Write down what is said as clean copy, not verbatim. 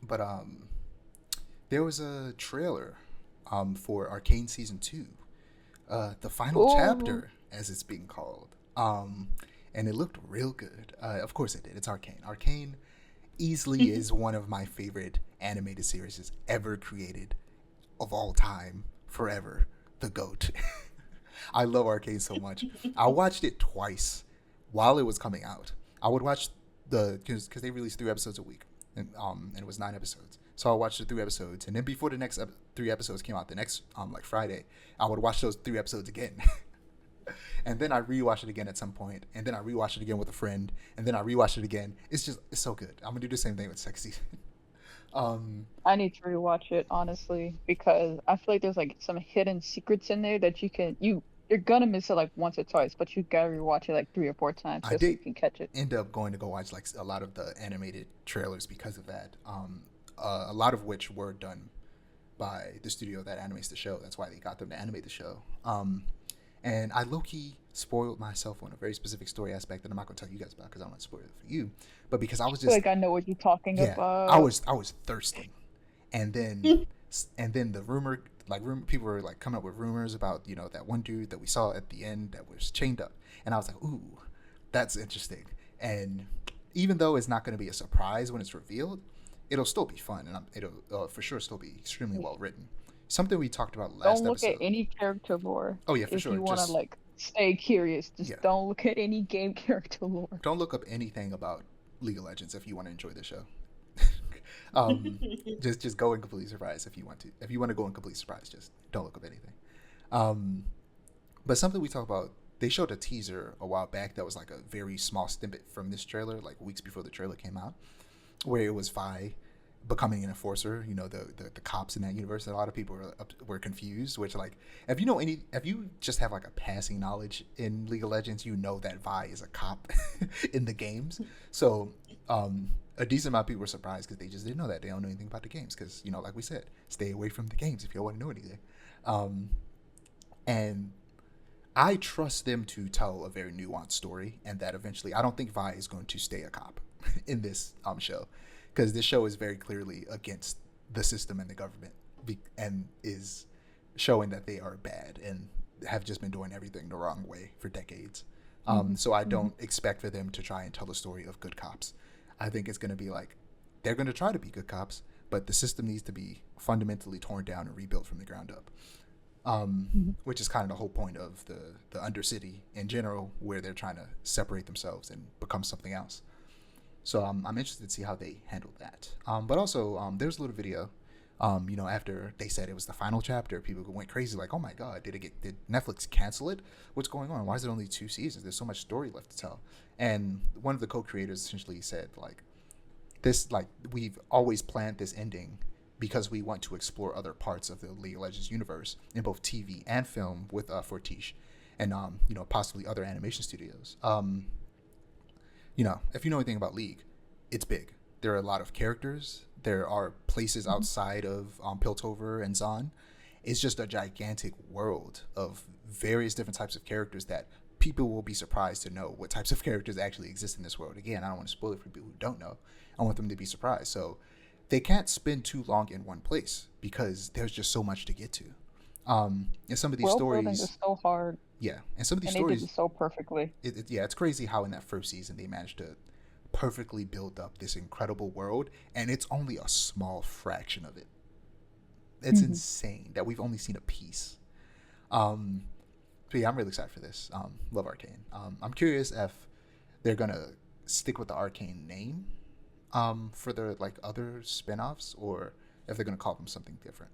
But there was a trailer for Arcane season 2, the final Oh, chapter, as it's being called. And it looked real good. Of course it did. It's Arcane. Arcane easily is one of my favorite animated series ever created of all time, forever. The GOAT. I love Arcane so much. I watched it twice while it was coming out. I would watch because they released 3 episodes a week, and it was 9 episodes. So I watched the 3 episodes, and then before the next 3 episodes came out, the next like Friday, I would watch those 3 episodes again. And then I rewatch it again at some point, and then I rewatch it again with a friend, and then I rewatch it again. It's so good. I'm gonna do the same thing with second season. um, I need to rewatch it honestly because I feel like there's like some hidden secrets in there that you're gonna miss it like once or twice, but you gotta rewatch it like 3 or 4 times I just so you did can catch it. end up going to go watch like a lot of the animated trailers because of that. A lot of which were done by the studio that animates the show. That's why they got them to animate the show. And I low key spoiled myself on a very specific story aspect that I'm not going to tell you guys about because I don't want to spoil it for you. But because I I was feel just, like I know what you're talking yeah, I about. was I was thirsting, and then the rumor, people were like coming up with rumors about that one dude that we saw at the end that was chained up, and I was like, ooh, that's interesting. And even though it's not going to be a surprise when it's revealed, it'll still be fun, and it'll for sure still be extremely well written. Something we talked about last Don't look at episode. any character lore Oh yeah, for if sure. you want to Just like stay curious. yeah, Just don't look at any game character lore. don't look up anything about League of Legends if you want to enjoy the show. um, just go in complete surprise if you want to. If you want to go in complete surprise, just don't look up anything. Um, but something we talked about, they showed a teaser a while back that was like a very small snippet from this trailer, like weeks before the trailer came out, where it was Vi becoming an enforcer. The cops in that universe. And a lot of people were confused. Which like, if you just have like a passing knowledge in League of Legends, you know that Vi is a cop in the games. So a decent amount of people were surprised because they just didn't know that. They don't know anything about the games because like we said, stay away from the games if you don't want to know anything. Um, and I trust them to tell a very nuanced story, and that eventually, I don't think Vi is going to stay a cop in this show, because this show is very clearly against the system and the government, and is showing that they are bad and have just been doing everything the wrong way for decades. Hmm. So I Hmm. don't expect for them to try and tell the story of good cops. I think it's going to be like they're going to try to be good cops, but the system needs to be fundamentally torn down and rebuilt from the ground up, Hmm. which is kind of the whole point of the Undercity in general, where they're trying to separate themselves and become something else. So I'm interested to see how they handle that. But also, there's a little video. After they said it was the final chapter, people went crazy, like, "Oh my God, did Netflix cancel it? What's going on? Why is it only 2 seasons? There's so much story left to tell." And one of the co-creators essentially said, like, this, like, we've always planned this ending because we want to explore other parts of the League of Legends universe in both TV and film with Fortiche, and possibly other animation studios. If you know anything about League, it's big. There are a lot of characters. There are places Hmm. outside of Piltover and Zon. It's just a gigantic world of various different types of characters that people will be surprised to know what types of characters actually exist in this world. Again, I don't want to spoil it for people who don't know. I want them to be surprised. So they can't spend too long in one place because there's just so much to get to. And some of these World building is stories, so hard, yeah, and some of these and they did stories, it so perfectly. yeah, it's crazy how in that first season they managed to perfectly build up this incredible world, and it's only a small fraction of it. It's Hmm. insane that we've only seen a piece. Um, but yeah, I'm really excited for this. Love Arcane. I'm curious if they're gonna stick with the Arcane name for their like other spin-offs, or if they're gonna call them something different.